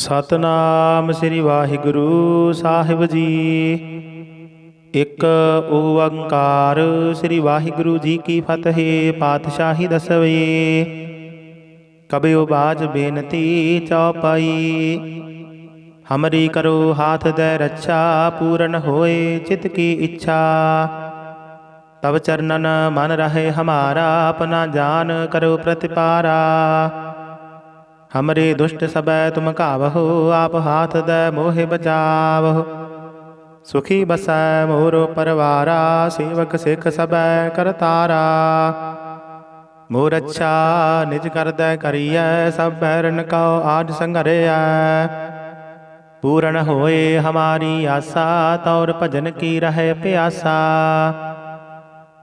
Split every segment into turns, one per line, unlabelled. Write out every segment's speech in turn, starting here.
ਸਤਨਾਮ ਸ੍ਰੀ ਵਾਹਿਗੁਰੂ ਸਾਹਿਬ ਜੀ। ਇੱਕ ਓੰਕਾਰ ਸ੍ਰੀ ਵਾਹਿਗੁਰੂ ਜੀ ਕੀ ਫਤਿਹ। ਪਾਤਸ਼ਾਹੀ ਦਸਵੇਂ। ਕਬਿਉ ਬਾਜ ਬੇਨਤੀ ਚੌਪਾਈ। ਹਮਰੀ ਕਰੋ ਹਾਥ ਦੈ ਰੱਛਾ, ਪੂਰਨ ਹੋਏ ਚਿਤ ਕੀ ਇੱਛਾ। ਤਬ ਚਰਨਨ ਮਨ ਰਹੇ ਹਮਾਰਾ, ਆਪਣਾ ਜਾਨ ਕਰੋ ਪ੍ਰਤਿਪਾਰਾ। हमरे दुष्ट सबै तुम कावहो, आप हाथ दै मोहे बचावहो। सुखी बसै मोरो परवारा, सेवक सिख सबै करतारा। मोर अच्छा निज कर दै करियै, सब बैरन कौ आज संघरियै। पूर्ण होए हमारी आसा, तौर भजन की रहे प्यासा।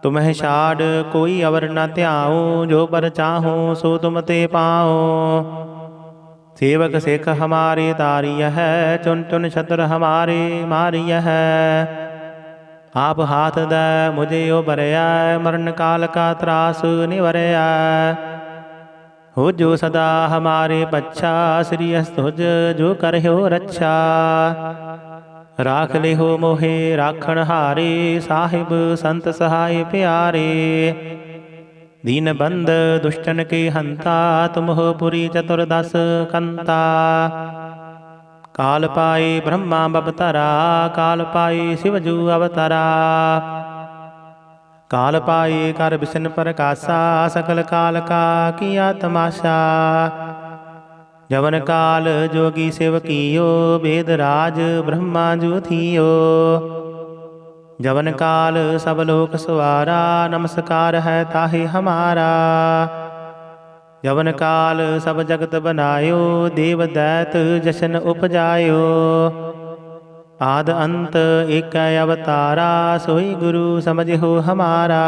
तुम्हें छाड़ कोई अवर न ध्याऊं, जो बर चाहूं सो तुम ते पाओ। सेवक सिख हमारे तारिय है, चुन चुन छत्र हमारे मारिय है। आप हाथ दै मुझे उबरया, मरण काल का त्रास निवरया। हो जो सदा हमारे पच्छा, श्री अस्तुज जो करह्यो रक्षा। राख ले हो मोहे राखण हारे, साहिब संत सहाय प्यारे। दीन बंद दुष्टन के हंता, तुम हो पुरी चतुर्दश कंता। काल पाए ब्रह्मा बबतरा, काल पाए शिवजू अवतरा। काल पाए कर बिसन प्रकाशा, सकल काल का किया तमाशा। जवन काल जोगी सेव कियो, वेद राज ब्रह्मा जू थियो। जवन काल सब लोक सवारा, नमस्कार है ताहि हमारा। जवन काल सब जगत बनायो, देव दैत जशन उपजायो। आद अंत एक अवतारा, सोई गुरु समझो हमारा।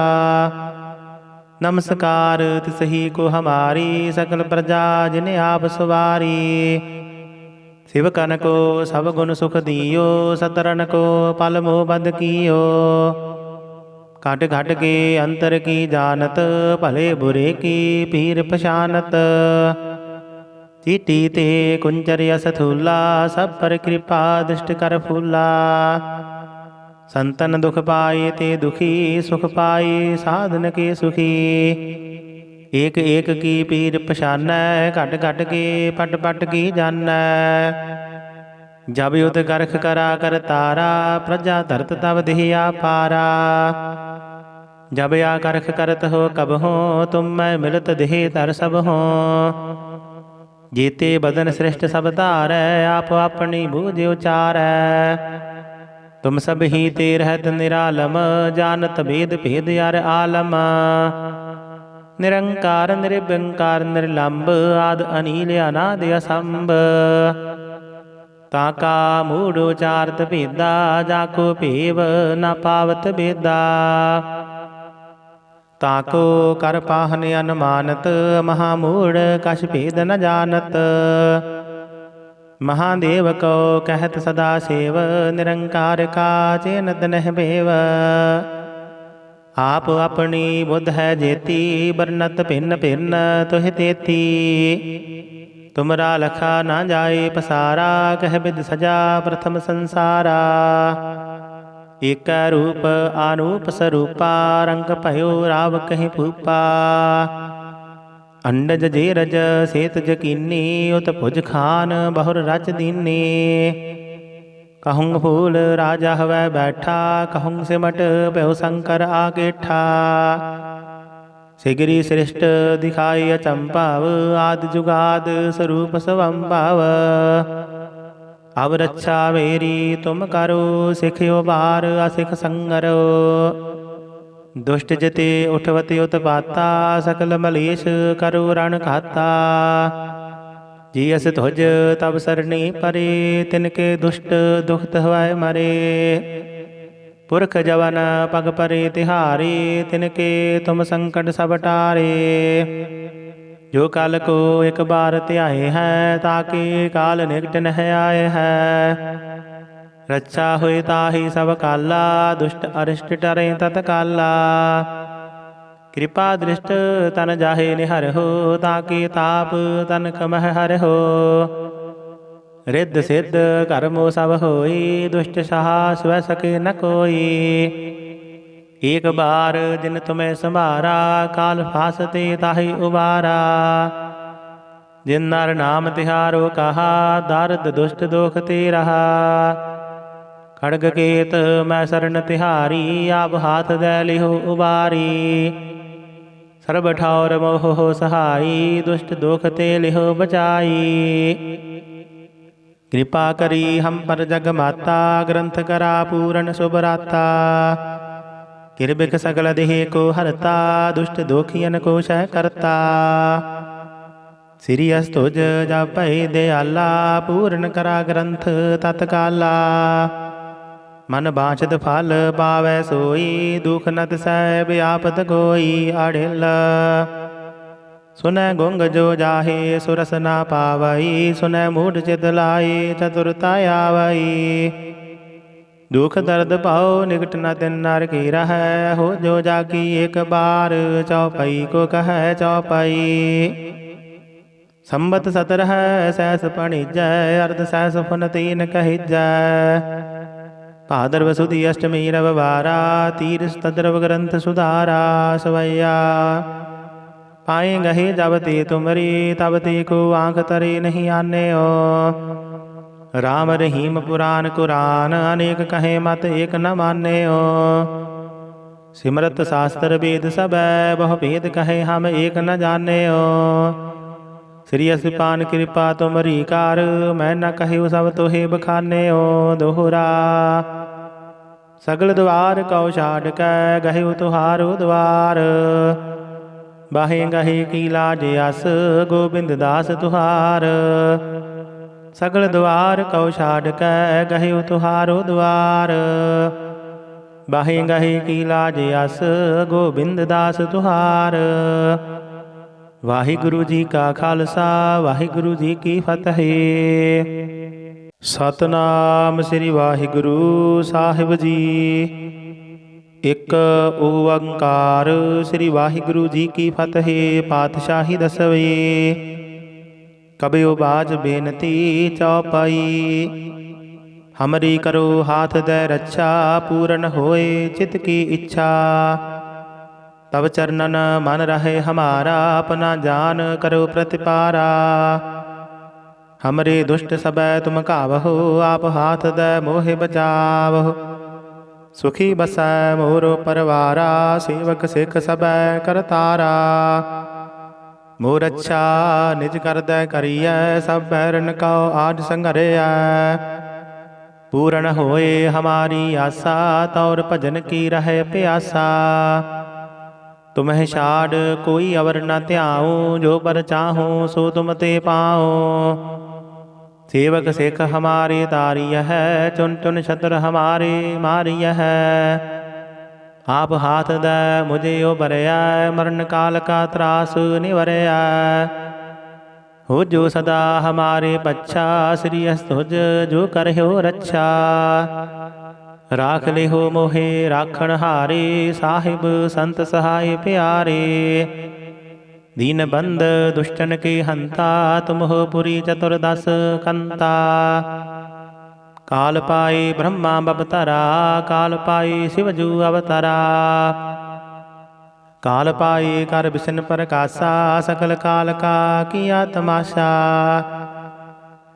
नमस्कार तिसही को हमारी, सकल प्रजा जिन्हें आप सवारी। शिवकन को सब गुण सुख दियो, सतरन को पल मोह बद कियो। घट घट के अंतर की जानत, भले बुरे की पीर पशानत। चीटी ते कुंजर यस थूला, सब पर कृपा दृष्ट कर फूला। संतन दुख पाए ते दुखी, सुख पाए साधन के सुखी। एक एक की पीर पछानै, घट घट के पट पट की जानै। जब युद्ध करख करा कर तारा, प्रजा धरत तब दिहिया पारा। जब या करख करत हो कब हो, तुम मैं मिलत देह धर सब हो। जीते बदन श्रेष्ठ सब धारै, आप अपनी बूझ उचारै। तुम सब ही ते रहत निरालम, जानत भेद भेद यार आलम। निरंकार निर्विकार निर्लंब, आद अनील अनादि असंभ। ताका मूढ़ उचारत भेदा, जाको भेव न पावत बेदा। ताको कर पाहन अनुमानत, महामूढ़ कछ भेद न जानत। महादेव को कहत सदा सेव, निरंकार का चेनत नह भेव। आप अपनी बुद्ध है जेती, बरनत भिन्न भिन्न तुह तेती। तुमरा लखा ना जाए पसारा, कह बिद सजा प्रथम संसारा। एक रूप आनूप स्वरूपा, रंग भयो राव कहीं फूपा। अंडज जेरज सेत जकीनी, उत भुज खान बहुर रच दीनी। कहूँ फूल राजा हवै बैठा, कहूँ सिमट पहु शंकर आकेठा। सिगरी श्रेष्ठ दिखाई अचंपाव, आदि जुगाद स्वरूप स्वंभाव। अब रक्षा मेरी तुम करो, सिखियो बार असिख संगरो। दुष्ट जते उठवते उत्पाता, सकल मलेश करो रण खाता। जी अस ध्वज तब सरनी परे, तिनके दुष्ट दुखत हवै मरे। पुरख जवन पग परे तिहारे, तिनके तुम संकट सब टारे। जो काल को एक बार त्याए है, ताके काल निकट नह आए है। रक्षा हुई ताहि सब काला, दुष्ट अरिष्ट टरे तत्काला। कृपा दृष्ट तन जाहे निहर हो, ताके ताप तन कमह हर हो। रिद्ध सिद्ध कर्मो सब होई, दुष्ट सहा स्व सके न कोई। एक बार जिन तुम्हें संभारा, काल फासते ताहि उबारा। जिन नर नाम तिहारो कहा, दारद दुष्ट दोख ते रहा। खड़ग केत मैं शरण तिहारी, आप हाथ दे लिहो उबारी। सर्ब ठौर मोह हो सहाई, दुष्ट दोख ते लिहो बचाई। कृपा करी हम पर जग माता, ग्रंथ करा पूरन सुबराता। किरबिक सकल देह को हरता, दुष्ट दोखियन को शह करता। श्री अस्तुज जपै दयाला, पूर्ण करा ग्रंथ तत्काला। मन बाँछत फल पावै सोई, दुख नत सह व्यापत कोई अढ़िल। सुनै गुंग जो जाहे सुरस ना पावई, सुनै मूढ़ चित लाई चतुरता आवई। दुख दर्द पाओ निकट न तिन नर की रहै, हो जो जाकी एक बार चौपई को कह चौपई। संबत 17 सहस पणिजय, अर्ध सहस फुन तीन कहिजय। भादरव सुदी अष्टमी रविवारा, तीरस तद्रव ग्रंथ सुधारा सवैया। पाए गहे जब ते तुमरी, तब ते को आँख तरे नहीं आने ओ। राम रहीम पुराण कुरान, अनेक कहे मत एक न माने ओ। सिमरत शास्त्र वेद सब, बहु भेद कहे हम एक न जाने ओ। श्री असपान कृपा तुमरी कार, मैं न कहु सब तोहे बखाने ओ दोहरा। सगल द्वार कौ छाड़ कै, गहु तुहारो द्वार। बाहे गहे की लाज अस, गोबिंद दास तुहार। सगल द्वार कौ छाड़ कै, गहु तुहारो द्वार। बाहे गहे की लाज अस, गोबिंद दास तुहार। वाहिगुरु जी का खालसा, वाहिगुरु जी की फतेह। सतनाम श्री वाहिगुरु साहिब जी। एक ओंकार श्री वाहिगुरु जी की फतेह। पातशाही दसवें। कबियो बाज बेनती चौपाई। हमरी करो हाथ दे रक्षा, पूरन होए चित की इच्छा। तब चरणन मन रहे हमारा, अपना जान करो प्रतिपारा। हमरे दुष्ट सबै तुम कावहो, आप हाथ दे मोहे बचावहो। सुखी बसै मोरो परवारा, सेवक सिख सबै करतारा। मोर अच्छा निज कर दै करियै, सब बैरन कौ आज संघरिया। पूर्ण होए हमारी आशा, तौर भजन की रहे प्यासा। तुम्हें छाड़ कोई अवर न त्याऊँ, जो पर चाहूँ सो तुम ते पाओ। सेवक सिख हमारे तारिय है, चुन चुन छत्र हमारे मारिय है। आप हाथ दे मुझे उबरया, मरण काल का त्रास निवरया। हो जो सदा हमारे पच्छा, श्री अस्तुज जो करह्यो रक्षा। राख ले हो मोहे राखण हारे, साहिब संत सहाय प्यारे। दीन बंद दुष्टन के हंता, तुम हो पुरी चतुर्दश कंता। काल पाए ब्रह्मा बपतरा, काल पाए शिवजू अवतरा। काल पाए कर बिसन प्रकाशा, सकल काल का किया तमाशा।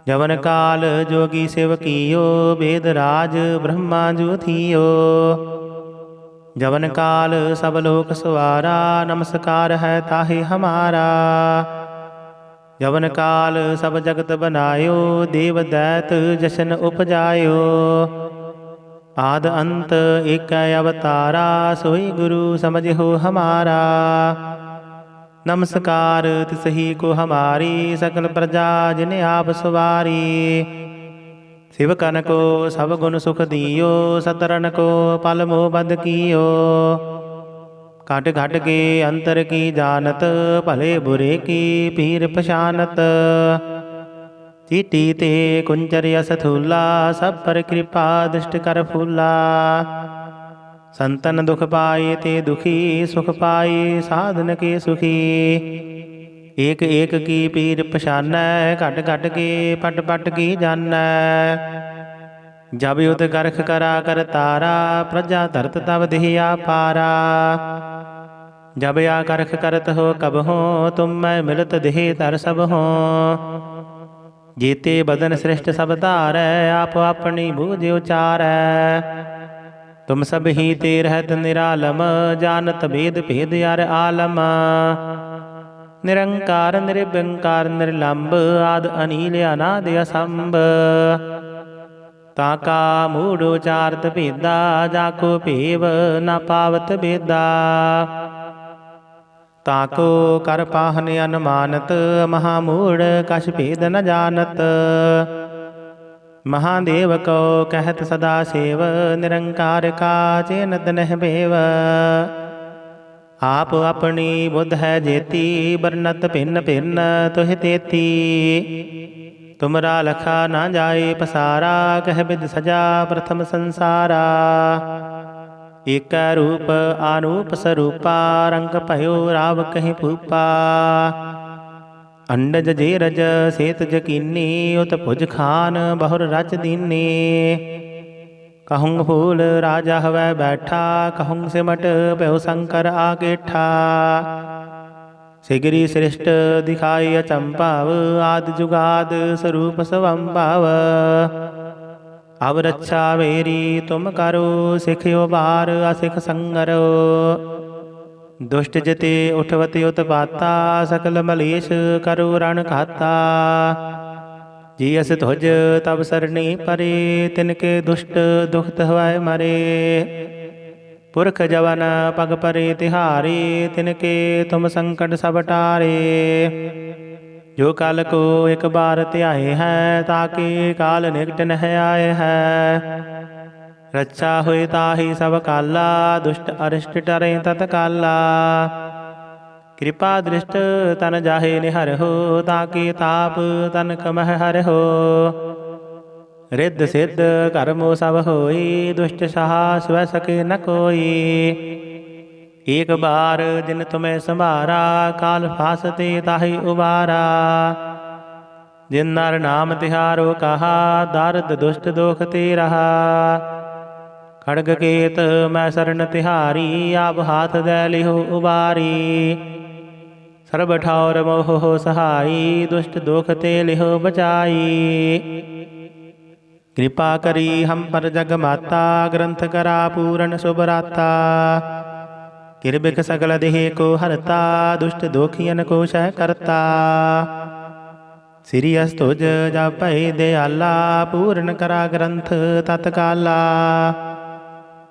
जवन काल जोगी शिव कियो, वेद राज ब्रह्मा जू थियो। जवन काल सब लोक सवारा, नमस्कार है ताहि हमारा। जवन काल सब जगत बनायो, देव दैत जशन उपजायो। आद अंत एक अवतारा, सोई गुरु समझो हमारा। नमस्कार तिसही को हमारी, सकल प्रजा जिन्हें आप सवारी। शिवकन को सब गुण सुख दियो, सतरन को पल मोह बद कियो। घट घट के अंतर की जानत, भले बुरे की पीर पशानत। चीटी ते कुंजर यस थूला, सब पर कृपा दृष्ट कर फूला। संतन दुख पाए ते दुखी, सुख पाए साधन के सुखी। एक एक की पीर पछानै, घट घट के पट पट की जानै। जब युद्ध करख करा कर तारा, प्रजा धरत तब दिहिया पारा। जब या करख करत हो कब हो, तुम मैं मिलत देहि धर सब हो। जीते बदन श्रेष्ठ सब धारै, आप अपनी बूझ उचारै। तुम सब ही ते रहत निरालम, जानत भेद भेद अर आलम। निरंकार निर्विकार निर्लंब, आद अनील अनाद असंभ। ताका मूढ़ उचारत भेदा, जाको भेव न पावत भेदा। ताको कर पाहन अनुमानत, महामूढ़ कछ भेद न जानत। महादेव को कहत सदा सेव, निरंकार का चेनत नह भेव। आप अपनी बुद्ध है जेती, बरनत भिन्न भिन्न तुह तेती। तुमरा लखा ना जाए पसारा, कह बिद सजा प्रथम संसारा। एक रूप आनूप स्वरूपा, रंग भयो राव कहीं भूपा। अंडज जेरज सेत जकीनी, उत भुज खान बहुर रच दीनी। कहूँ फूल राजा हवै बैठा, कहूँ सिमट पहु शंकर आगेठा। सिगरी श्रेष्ठ दिखाई अचंपाव, आदि जुगाद स्वरूप स्वंभाव। अब रक्षा मेरी तुम करो, सिखियो बार असिख संगरो। दुष्ट जते उठवते उत्पाता, सकल मलेश करो रण खाता। जियस ध्वज तब सरनी परे, तिनके दुष्ट दुखत हवै मरे। पुरख जवन पग परे तिहारे, तिनके तुम संकट सब टारे। जो काल को एक बार त्याए हैं, ताके काल निकट नह आए हैं। रक्षा हुई ताहि सब काला, दुष्ट अरिष्ट टरे तत्काला। कृपा दृष्ट तन जाहे निहर हो, ताके ताप तन कमह हर हो। रिद्ध सिद्ध कर्मो सब होई, दुष्ट साहस वह सके न कोई। एक बार जिन तुम्हें संभारा, काल फासते ताहि उबारा। जिन नर नाम तिहारो कहा, दारद दुष्ट दोख ते रहा। खड़ग केत मैं शरण तिहारी, आप हाथ दे लिहो उबारी। सर्ब ठौर मोह हो सहाई, दुष्ट दोख ते लिहो बचाई। कृपा करी हम पर जग माता, ग्रंथ करा पूरन सुबराता। किरबिक सकल देह को हरता, दुष्ट दोखियन को शह करता। श्री अस्तुज जब पै दयाला, पूर्ण करा ग्रंथ तत्काला।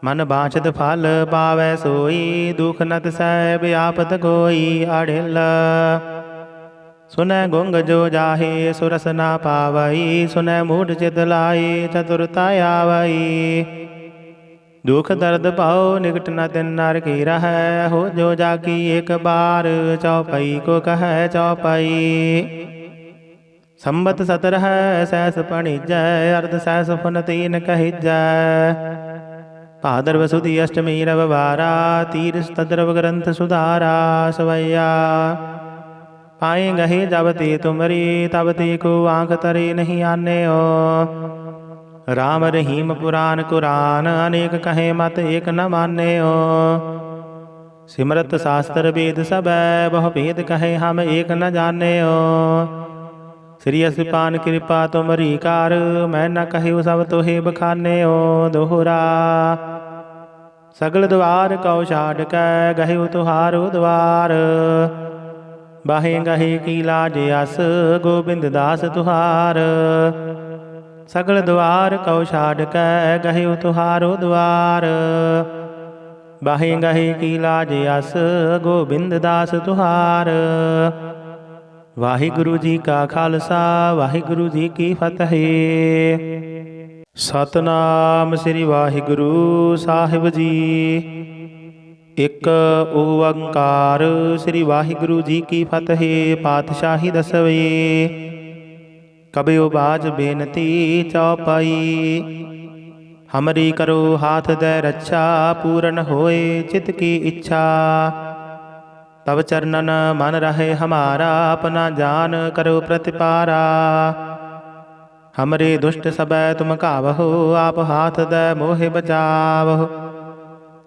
मन बाँछत फल पावै सोई, दुख नत सह व्यापत कोई अढ़िल। सुनै गुंग जो जाहे सुरस ना पावई, सुनै मूढ़ चित लाई चतुरता आवई। दुख दर्द पाओ निकट न तिन नर की रहै, हो जो जाकी एक बार चौपई को कह चौपई। संबत 17 सहस पणिजै, अर्ध सहस फुन तीन कहिजै। भादरव सुदी अष्टमी रविवारा, तीरस तद्रव ग्रंथ सुधारा सवैया। पाए गहे जब ते तुमरी, तब ते को आँख तरे नहीं आने हो। राम रहीम पुराण कुरान, अनेक कहे मत एक न माने हो। सिमरत शास्त्र वेद सब, बहु भेद कहे हम एक न जाने हो। श्री असपान कृपा तुमरी कार, मैं न कहु सब तोहे बखाने हो दोहरा। सगल द्वार कौ छाड़ कै, गहे तुहारो द्वार। बाहे गहे की लाज अस, गोबिंद दास तुहार। सगल द्वार कौ छाड़ कै, गहे तुहारो द्वार। बाहे गहे की लाज अस, गोबिंद दास तुहार। वाहिगुरु जी का खालसा, वाहिगुरु जी की फतेह। सतनाम श्री वाहिगुरु साहिब जी। एक ओंकार श्री वाहिगुरु जी की फतेह। पातशाही दसवें। कबियो बाज बेनती चौपाई। हमरी करो हाथ दे रक्षा, पूरन होए चित की इच्छा। तब चरणन मन रहे हमारा, अपना जान करो प्रतिपारा। हमरे दुष्ट सबै तुम कावहो, आप हाथ दे मोहे बचावहो।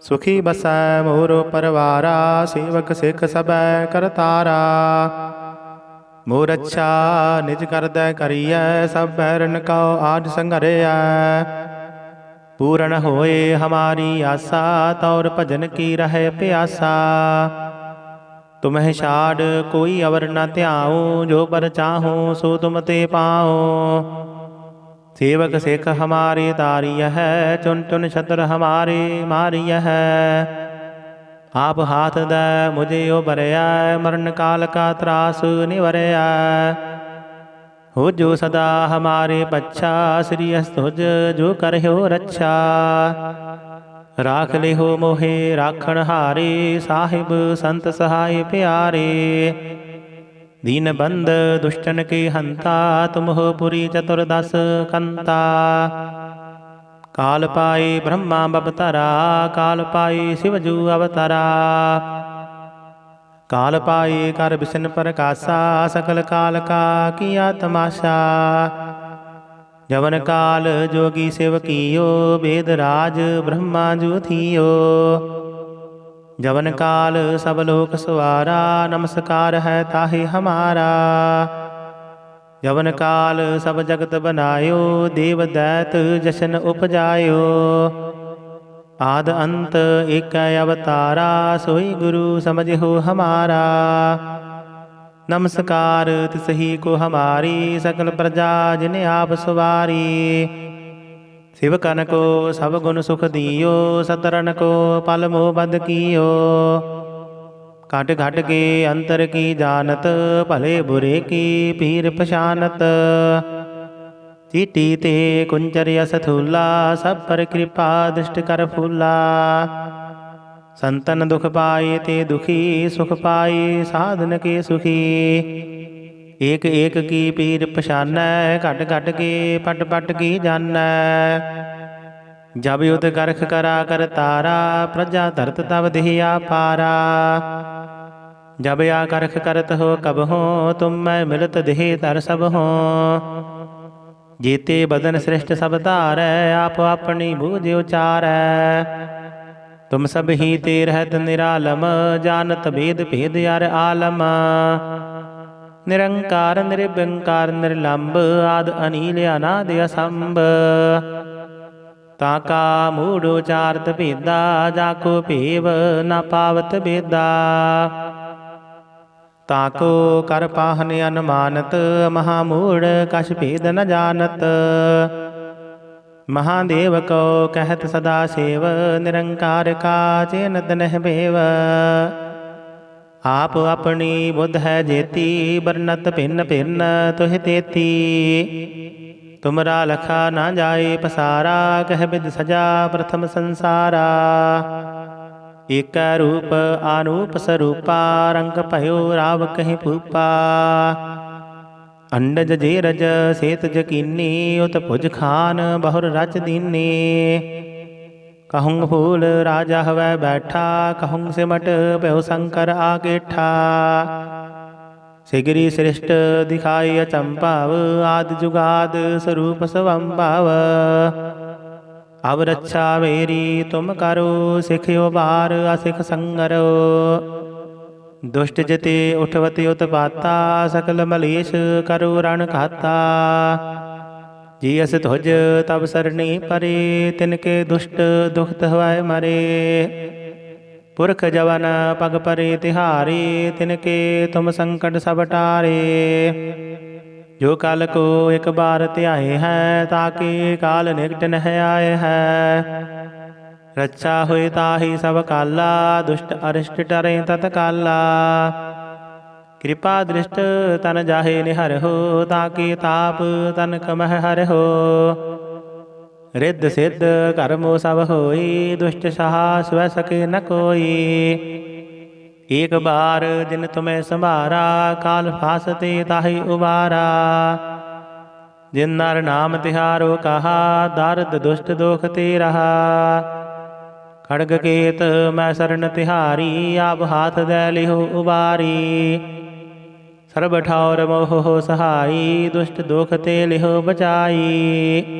सुखी बसै मोरो परवारा, सेवक सिख सबै करतारा। मोर अच्छा निज कर दै करियै, सब बैरन कौ आज संघरिया। पूर्ण होए हमारी आशा, तौर भजन की रहे प्यासा। तुम्हें छाड़ कोई अवर न ध्याऊं, जो बर चाहूं सो तुम ते पाओ। सेवक सिख हमारे तारिय है, चुन चुन छत्र हमारे मारिय है। आप हाथ दे मुझे उबरया, मरण काल का त्रास निवरया। हो जो सदा हमारे पच्छा, श्री अस्तुज जो कर हो रक्षा। राख ले हो मोहे राखण हारे, साहिब संत सहाय प्यारे। दीन बंद दुष्टन के हंता, तुम हो पुरी चतुर्दश कंता। काल पाए ब्रह्मा बबतरा, काल पाए शिवजू अवतरा। काल पाए कर बिसन प्रकाशा, सकल काल का किया तमाशा। जवन काल जोगी शिव कियो, वेद राज ब्रह्मा जू थियो। जवन काल सब लोक सवारा, नमस्कार है ताहि हमारा। जवन काल सब जगत बनायो, देव दैत जशन उपजायो। आद अंत एक अवतारा, सोई गुरु समझो हमारा। नमस्कार तिसही को हमारी, सकल प्रजा जिन्हें आप सवारी। शिवकन को सब गुण सुख दियो, सतरन को पल मोह बद कियो। घट घट के अंतर की जानत, भले बुरे की पीर पशानत। चीटी ते कुंजर यस थूला, सब पर कृपा दृष्ट कर फूला। संतन दुख पाए ते दुखी, सुख पाए साधन के सुखी। एक एक की पीर पशानै, घट घट के पट पट की जानै। जब युद्ध करख करा कर तारा, प्रजा धरत तब देहिया पारा। जब या करख करत हो कब हो, तुम मैं मिलत देह तर सब हो। जीते बदन श्रेष्ठ सब तारै, आप अपनी बूझ उचारै। तुम सब ही ते रहत निरालम, जानत भेद भेद यार आलम। निरंकार निर्विकार निर्लंब, आद अनील अनाद असंभ। ताका मूढ़ उचारत भेदा, जाको भेव न पावत बेदा। ताको कर पाहन अनुमानत, महामूढ़ कछ भेद न जानत। महादेव को कहत सदा सेव, निरंकार का चेनत नह भेव। आप अपनी बुद्ध है जेती, बरनत भिन्न भिन्न तुह तेती। तुमरा लखा ना जाए पसारा, कह बिद सजा प्रथम संसारा। एक रूप आनूप स्वरूपा, रंग भयो राव कहीं भूपा। अंडज जेरज सेत जकीनी, उत भुज खान बहुर रच दीनी। कहूँ फूल राजा हवै बैठा, कहूँ सिमट पहु शंकर आकेठा। सिगरी श्रेष्ठ दिखाई अचंपाव, आदि जुगाद स्वरूप स्वंभाव। अब रक्षा मेरी तुम करो, सिखियो बार असिख संगरो। दुष्ट जते उठवते उत्पाता, सकल मलेश करो रण खाता। जी अस तुझ तब सरनी परे, तिनके दुष्ट दुखत हवै मरे। पुरख जवन पग परे तिहारे, तिनके तुम संकट सब टारे। जो काल को एक बार त्याए हैं, ताके काल निकट नह आए हैं। रक्षा हुई ताहि सब काला, दुष्ट अरिष्ट टरे तत्काला। कृपा दृष्ट तन जाहे निहर हो, ताकि ताप तन कमह हर हो। रिद्ध सिद्ध कर्मो सब होई, दुष्ट सहा स्व सके न कोई। एक बार जिन तुम्हें संभारा, काल फासते ताहि उबारा। जिन नर नाम तिहारो कहा, दारद दुष्ट दोख ते रहा। खड़ग केत मैं शरण तिहारी, आप हाथ दे लिहो उबारी। सर्ब ठौर मोह हो सहाई, दुष्ट दोख ते लिहो बचाई।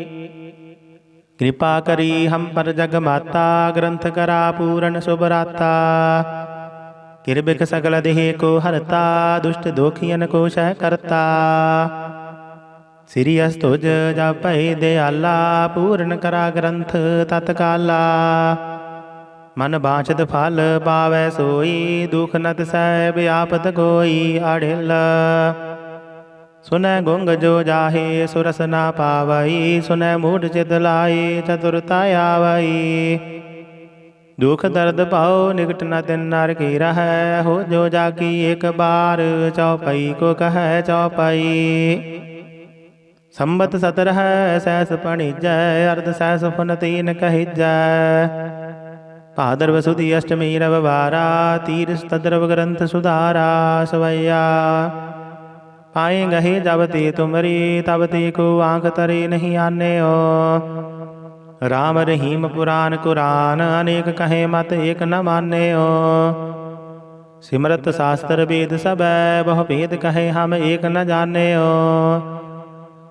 कृपा करी हम पर जग माता, ग्रंथ करा पूरन सुबराता। किरबिक सकल देह को हरता, दुष्ट दोखियन को शह करता। श्री अस्तुज जपै दयाला, पूर्ण करा ग्रंथ तत्काला। मन बाँछत फल पावै सोई, दुख नत सह व्यापत कोई अढ़िल। सुनै गुंग जो जाहे सुरस ना पावई, सुनै मूढ़ चित लाए चतुरता आवई। दुख दर्द पाओ निकट न तिन नर की रहै, हो जो जाकी एक बार चौपई को कह चौपई। संबत 17 सहस पणिजै, अर्ध सहस फुन तीन कहिजै। भादरव सुदी अष्टमी रविवारा, तीरस तद्रव ग्रंथ सुधारा सवैया। पाए गहे जब ते तुमरी, तब ते को आँख तरे नहीं आने हो। राम रहीम पुराण कुरान, अनेक कहे मत एक न माने हो। सिमरत शास्त्र वेद सब, बहु भेद कहे हम एक न जाने हो।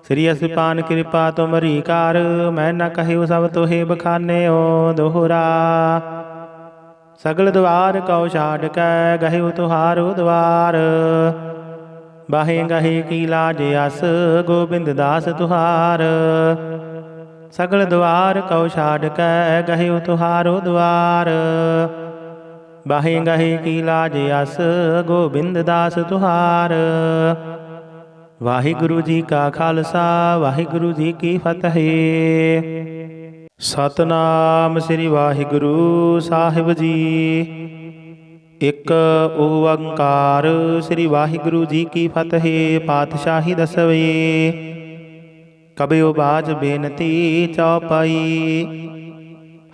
श्री असपान कृपा तुमरी कार, मैं न कहे सब तोहे बखाने हो। दोहरा सगल द्वार कौ छाड़ कै, गहे तुहारो द्वार। बाहे गहे की लाज अस, गोबिंद दास तुहार। सगल द्वार कौ छाड़ कै, गहे तुहारो द्वार। बाहे गहे की लाज अस, गोबिंद दास तुहार। वाहिगुरु जी का खालसा, वाहिगुरु जी की फतेह। सतनाम श्री वाहिगुरु साहिब जी। एक ओंकार श्री वाहिगुरु जी की फतेह। पातशाही दसवीं। कबियो बाज बेनती चौपाई।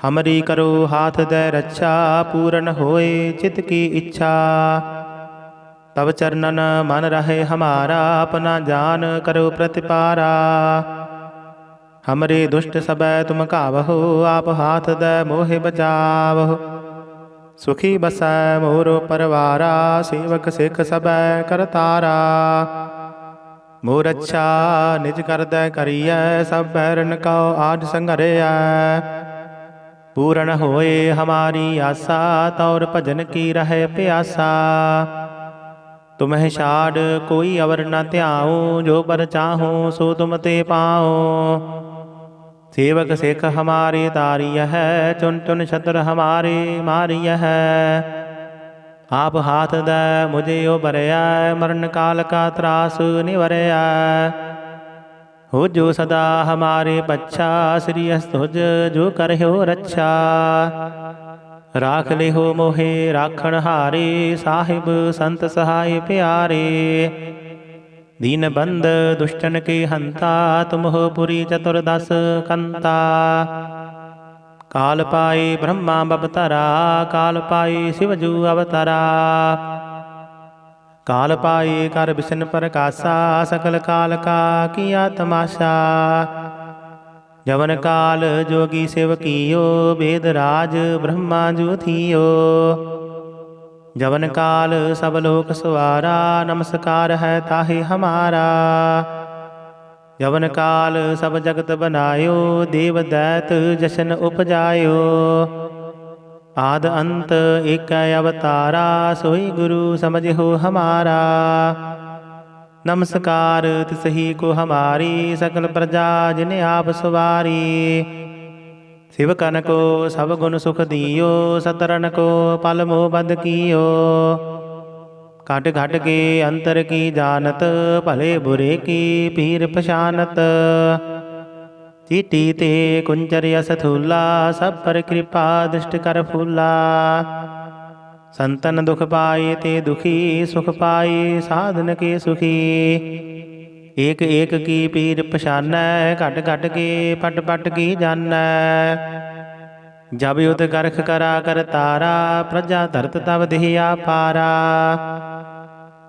हमरी करो हाथ दे रक्षा, पूरन होए चित की इच्छा। तब चरणन मन रहे हमारा, अपना जान करो प्रतिपारा। हमरे दुष्ट सबै तुम कावहो, आप हाथ दे मोहे बचावहो। सुखी बसै मोरो परवारा, सेवक सिख सबै करतारा। मोर अच्छा निज कर दै करियै, सब बैरन कौ आज संघरिया। पूर्ण होए हमारी आशा, तौर भजन की रहे प्यासा। तुम्हें छाड़ कोई अवर न त्याऊँ, जो बर चाहूँ सो तुम ते पाओ। सेवक सिख हमारे तारिय है, चुन चुन छत्र हमारे मारिय है। आप हाथ दे मुझे उबरया, मरण काल का त्रास निवरया। हो जो सदा हमारे पच्छा, श्री अस्तुज जो करह्यो रक्षा। राख ले हो मोहे राखण हारे, साहिब संत सहाय प्यारे। दीन बंद दुष्टन के हंता, तुम हो पुरी चतुर्दश कंता। काल पाए ब्रह्मा बबतरा, काल पाए शिवजू अवतरा। काल पाए कर विष्णु प्रकाशा, सकल काल का किया तमाशा। जवन काल जोगी शिव कियो, वेद राज ब्रह्मा जू थियो। जवन काल सब लोक सवारा, नमस्कार है ताहि हमारा। जवन काल सब जगत बनायो, देव दैत जशन उपजायो। आद अंत एक अवतारा, सोई गुरु समझो हमारा। नमस्कार तिसही को हमारी, सकल प्रजा जिन्हें आप सवारी। शिवकन को सब गुण सुख दियो, सतरन को पल मोह बद कियो। घट घट के अंतर की जानत, भले बुरे की पीर पशानत। चीटी ते कुंजर यस थूला, सब पर कृपा दृष्ट कर फूला। संतन दुख पाए ते दुखी, सुख पाए साधन के सुखी। एक एक की पीर पछानै, घट घट के पट पट की जानै। जब युद्ध करख करा कर तारा, प्रजा धरत तब दिया पारा।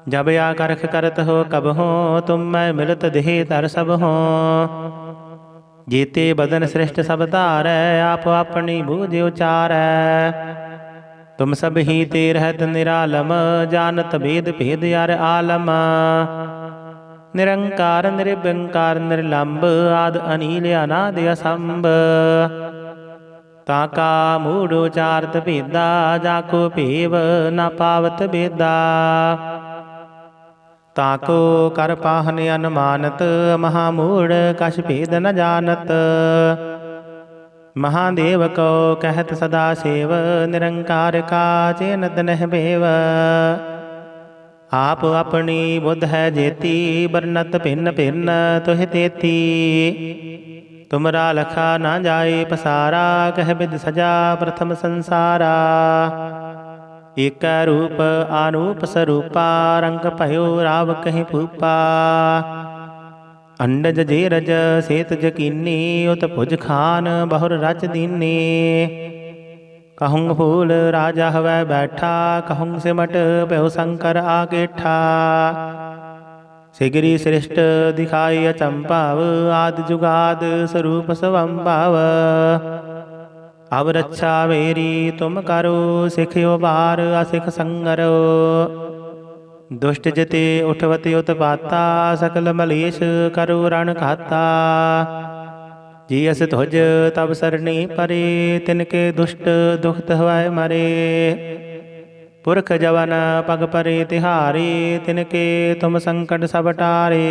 जब या करख करत हो कब हो, तुम मैं मिलत देह तर सब हो। जेते बदन श्रेष्ठ सब धारै, आप अपनी बूझ उचारै। तुम सब ही ते रहत निरालम, जानत भेद भेद अर आलम। निरंकार निर्विकार निर्लंब, आद अनील अनाद असंभ। ताका मूढ़ उचारत भेदा, जाको भेव न पावत भेदा। ताको कर पाहन अनुमानत, महामूढ़ कछ भेद न जानत। महादेव को कहत सदा सेव, निरंकार का चेनत नह भेव। आप अपनी बुद्ध है जेती, बरनत भिन्न भिन्न तुह तेती। तुमरा लखा ना जाए पसारा, कह बिद सजा प्रथम संसारा। एक रूप आनूप स्वरूपा, रंग भयो राव कहीं भूपा। अंडज जेरज सेत जकीनी, उत भुज खान बहुर रच दीनी। कहूँ फूल राजा हवै बैठा, कहूँ सिमट पहु शंकर आकेठा। सिगरी श्रेष्ठ दिखाई अचंपाव, आदि जुगाद स्वरूप स्वंभाव। अब रक्षा मेरी तुम करो, सिखियो बार असिख संगरो। दुष्ट जते उठवते उत्पाता, सकल मलेश करो रण खाता। जियस ध्वज तब सरनी परे, तिनके दुष्ट दुखत हवै मरे। पुरख जवन पग परे तिहारे, तिनके तुम संकट सब टारे।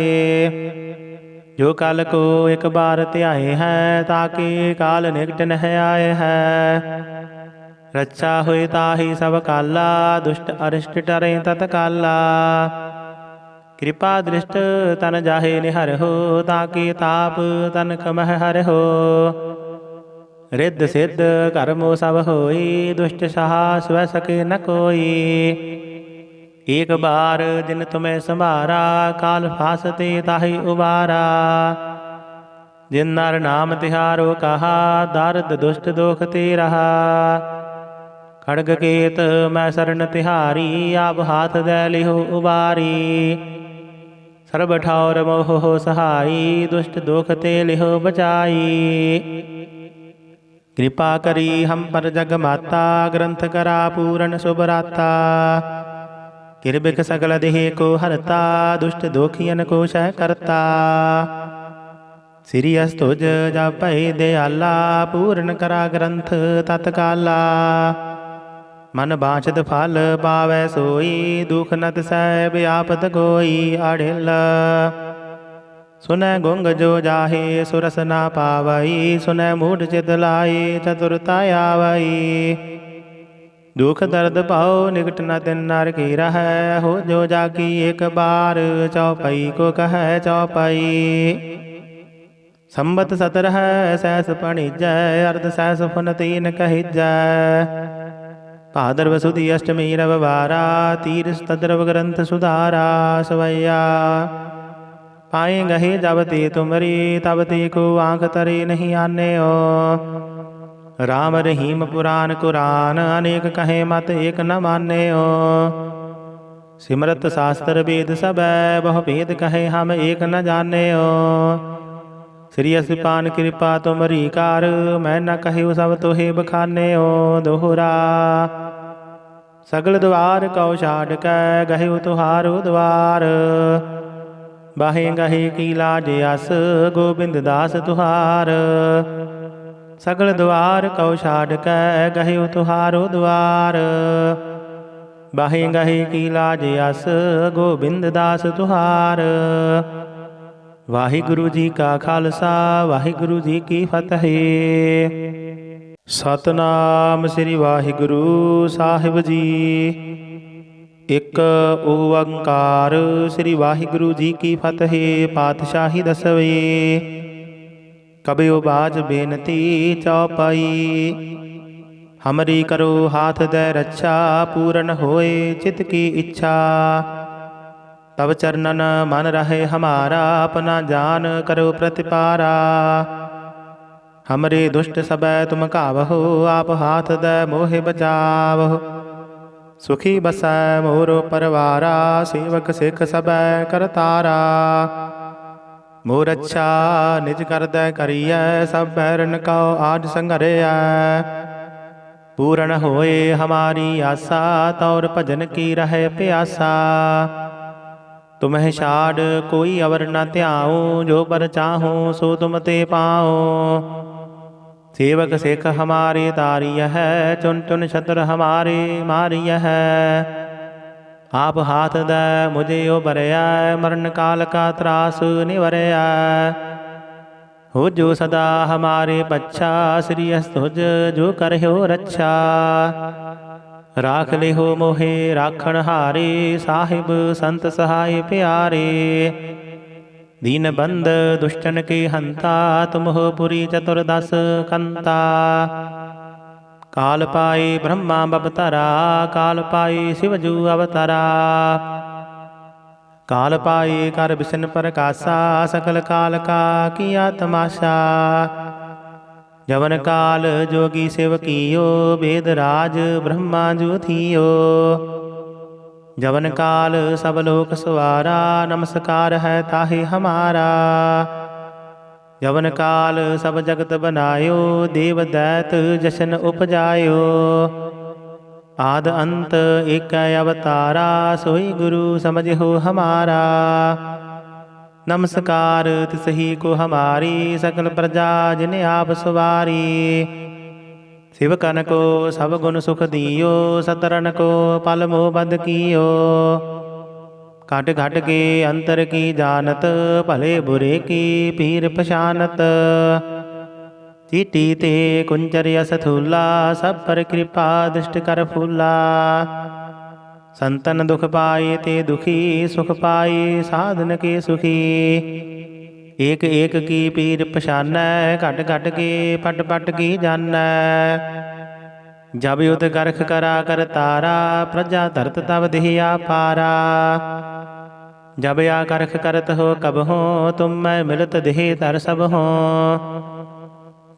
जो काल को एक बार त्याए है, ताके काल निकट नह आए है। रक्षा हुई ताहि सब काला, दुष्ट अरिष्ट टरे तत्काला। कृपा दृष्ट तन जाहे निहर हो, ताकि ताप तन कमह हर हो। रिद्ध सिद्ध कर्मो सब होई, दुष्ट सहा स्व सके न कोई। एक बार जिन तुम्हें संभारा, काल फासते ताहि उबारा। जिन नर नाम तिहारो कहा, दारद दुष्ट दोख ते रहा। खड़ग केत मैं शरण तिहारी, आप हाथ दे लिहो उबारी। सर्ब ठौर मोह हो सहाई, दुष्ट दोख ते लिहो बचाई। कृपा करी हम पर जग माता, ग्रंथ करा पूरन शुभराता। किरबिक सकल देह को हरता, दुष्ट दोखियन को शह करता। श्री अस्तुज जपै दयाला, पूर्ण करा ग्रंथ तत्काला। मन बाँछत फल पावै सोई, दुख नत सह व्यापत कोई अढ़िल। सुनै गुंग जो जाहे सुरस ना पावई, सुनै मूढ़ चित लाई चतुरता आवई। दुख दर्द पाओ निकट न तिन नर की रहै, हो जो जाकी एक बार चौपई को कह चौपई। संबत 17 सहस पणिजै, अर्ध सहस फुन तीन कहिजै। भादरव सुदी अष्टमी रविवारा, तीरस तद्रव ग्रंथ सुधारा सवैया। पाए गहे जब ते तुमरी, तब ते को आँख तरे नहीं आने हो। राम रहीम पुराण कुरान, अनेक कहे मत एक न माने हो। सिमरत शास्त्र वेद सब, बहु भेद कहे हम एक न जाने हो। श्री असिपान कृपा तुमरी कार, मैं न कहु सब तोहे बखाने हो दोहरा। सगल द्वार कौ छाड़ कै, गहिउ तुहारो द्वार। बाहे गहे की लाज अस, गोबिंद दास तुहार। सगल द्वार कौ छाड़ कै, गहिउ तुहारो द्वार। बाहे गहे की लाज अस, गोबिंद दास तुहार। वाहिगुरु जी का खालसा, वाहिगुरु जी की फतेह। सतनाम श्री वाहिगुरु साहिब जी। एक ओंकार श्री वाहिगुरु जी की फतेह। पातशाही दसवें। कबियो बाज बेनती चौपाई। हमरी करो हाथ दे रक्षा, पूरन होए चित की इच्छा। तब चरणन मन रहे हमारा, अपना जान करो प्रतिपारा। हमरे दुष्ट सबै तुम कावहो, आप हाथ दे मोहे बचावहो। सुखी बसै मोरो परवारा, सेवक सिख सबै करतारा। मोर अच्छा निज करदै करियै, सब बैरन कौ आज संघरिया। पूर्ण होए हमारी आशा, तौर भजन की रहे प्यासा। तुम्हें छाड़ कोई अवर न ध्याऊं, जो बर चाहूं सो तुम ते पाओ। सेवक सिख हमारे तारिय है, चुन चुन छत्र हमारे मारिय है। आप हाथ दै मुझे उबरया, मरण काल का त्रास निवरया। हो जो सदा हमारे पच्छा, श्री तुझ जो करह्यो रक्षा। राख ले हो मोहे राखण हारे, साहिब संत सहाय प्यारे। दीन बंद दुष्टन के हंता, तुम हो पुरी चतुर्दश कंता। काल पाए ब्रह्मा बबतरा, काल पाए शिवजू अवतरा। काल पाए कर बिसन प्रकाशा, सकल काल का किया तमाशा। जवन काल जोगी सेवकियो, वेद राज ब्रह्मा जू थियो। जवन काल सब लोक सवारा, नमस्कार है ताहि हमारा। जवन काल सब जगत बनायो, देव दैत जशन उपजायो। आद अंत एक अवतारा, सोई गुरु समझो हमारा। नमस्कार तिसही को हमारी, सकल प्रजा जिन आप सवारी। शिवकन को सब गुण सुख दियो, सतरन को पल मोह बद कियो। घट घट के अंतर की जानत, भले बुरे की पीर पशानत। चीटी ते कुंजर यस थूला, सब पर कृपा दृष्ट कर फूला। संतन दुख पाए ते दुखी, सुख पाए साधन के सुखी। एक एक की पीर पशानै, घट घट के पट पट की जानै। जब युद्ध करख करा कर तारा, प्रजा धरत तब दिहिया पारा। जब या करख करत हो कब हो, तुम मैं मिलत देह तर सब हो।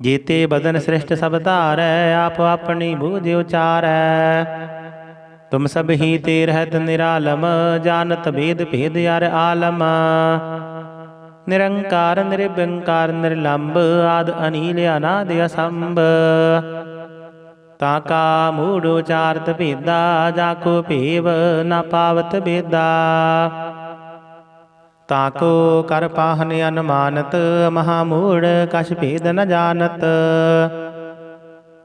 जीते बदन श्रेष्ठ सब तारै, आप अपनी बूझ उचारै। तुम सब ही ते रहत निरालम, जानत भेद भेद यार आलम। निरंकार निर्विकार निर्लंब, आद अनील अनादि असंभ। ताका मूढ़ उचारत भेदा, जाको भेव न पावत बेदा। ताको कर पाहन अनुमानत, महामूढ़ कछ भेद न जानत।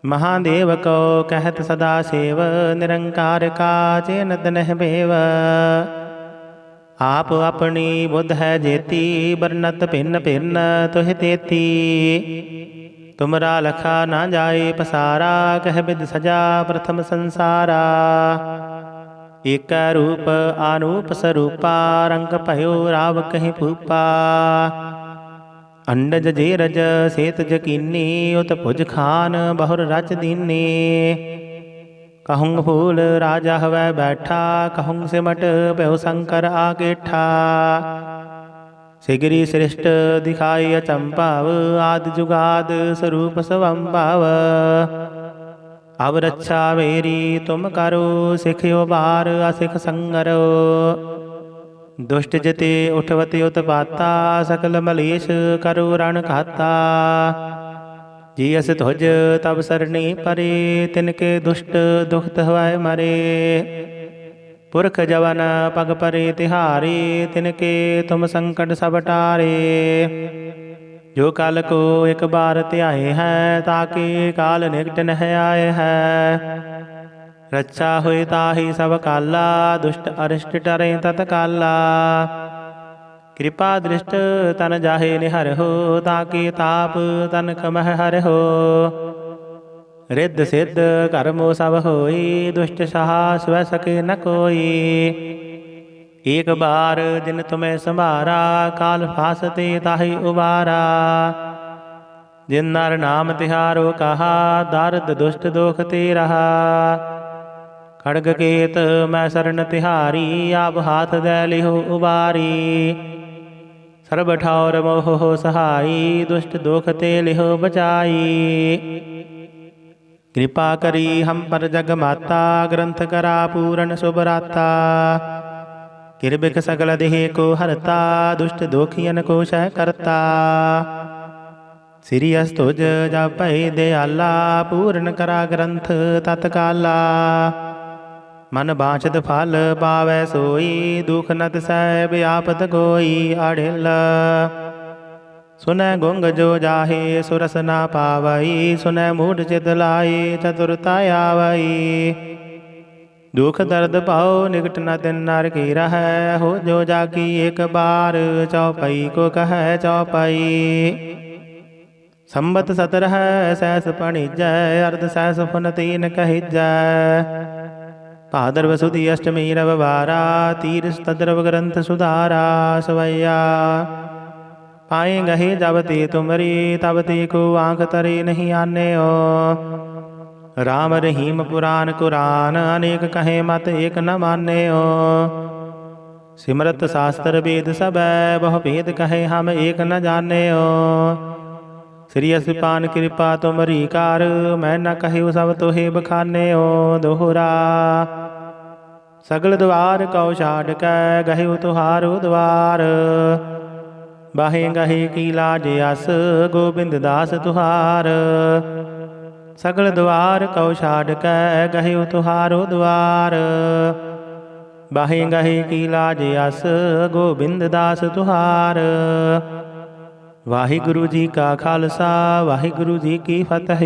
महादेव को कहत सदा सेव, निरंकार का चेनत नह बेव। आप अपनी बुद्ध है जेती, बरनत भिन्न भिन्न तुह तेती। तुमरा लखा ना जाए पसारा, कह बिद सजा प्रथम संसारा। एक रूप आनूप स्वरूपा, रंग भयो राव कहीं भूपा। अंडज जेरज सेत जकीनी, उत भुज खान बहुर रच दीनी। कहूँ फूल राजा हवै बैठा, कहूँ सिमट पहु शंकर आकेठा। सिगरी श्रेष्ठ दिखाई अचंपाव, आदि जुगाद स्वरूप स्वंभाव। अब रक्षा मेरी तुम करो, सिखियो बार असिख संगरो। दुष्ट जते उठवते उत्पाता, सकल मलेश करो रण खाता। जियस ध्वज तब सरनी परे, तिनके दुष्ट दुखत हवै मरे। पुरख जवन पग परे तिहारे, तिनके तुम संकट सब टारे। जो काल को एक बार त्याए हैं, ताके काल निकट नह आए हैं। रक्षा हुई ताहि सब काला, दुष्ट अरिष्ट टरे तत्काला। कृपा दृष्ट तन जाहे निहर हो, ताके ताप तन कमह हर हो। रिद्ध सिद्ध कर्मो सब होई, दुष्ट सहा स्व सके न कोई। एक बार जिन तुम्हें संभारा, काल फासते ताहि उबारा। जिन नर नाम तिहारो कहा, दारद दुष्ट दोख ते रहा। खड़ग केत मैं शरण तिहारी, आप हाथ दे लिहो उबारी। सर्ब ठौर मोह हो सहाई, दुष्ट दोख ते लिहो बचाई। कृपा करी हम पर जग माता, ग्रंथ करा पूरन शुभराता। किरबिक सकल देह को हरता, दुष्ट दोखियन को शह करता। श्री अस्तुज जपै दयाला, पूर्ण करा ग्रंथ तत्काला। मन बाँछत फल पावै सोई, दुख नत सह व्यापत कोई अढ़िल। सुनै गुंग जो जाहे सुरस ना पावई, सुनै मूढ़ चित लाई चतुरता आवई। दुख दर्द पाओ निकट न तिन नर की रहै, हो जो जाकी एक बार चौपाई को कह चौपाई। संबत 17 सहस पणिजय, अर्ध सहस फुन तीन कहिजय। भादरव सुदी अष्टमी रविवारा, तीरस तद्रव ग्रंथ सुधारा सवैया। पाए गहे जब ते तुमरी, तब ते को आँख तरे नहीं आने ओ। राम रहीम पुराण कुरान, अनेक कहे मत एक न माने ओ। सिमरत शास्त्र वेद सब, बहु भेद कहे हम एक न जाने ओ। श्री असिपान कृपा तुमरी कार, मैं न कहु सब तोहे बखाने ओ दोहरा। सगल द्वार कौ छाड़ कै, गहिउ तुहारो द्वार। बाहे गहे की लाज अस, गोबिंद दास तुहार। सगल द्वार कौ छाड़ कै, गहिउ तुहारो द्वार। बाहे गहे की लाज अस, गोबिंद दास तुहार। वाहिगुरु जी का खालसा, वाहिगुरु जी की फतेह।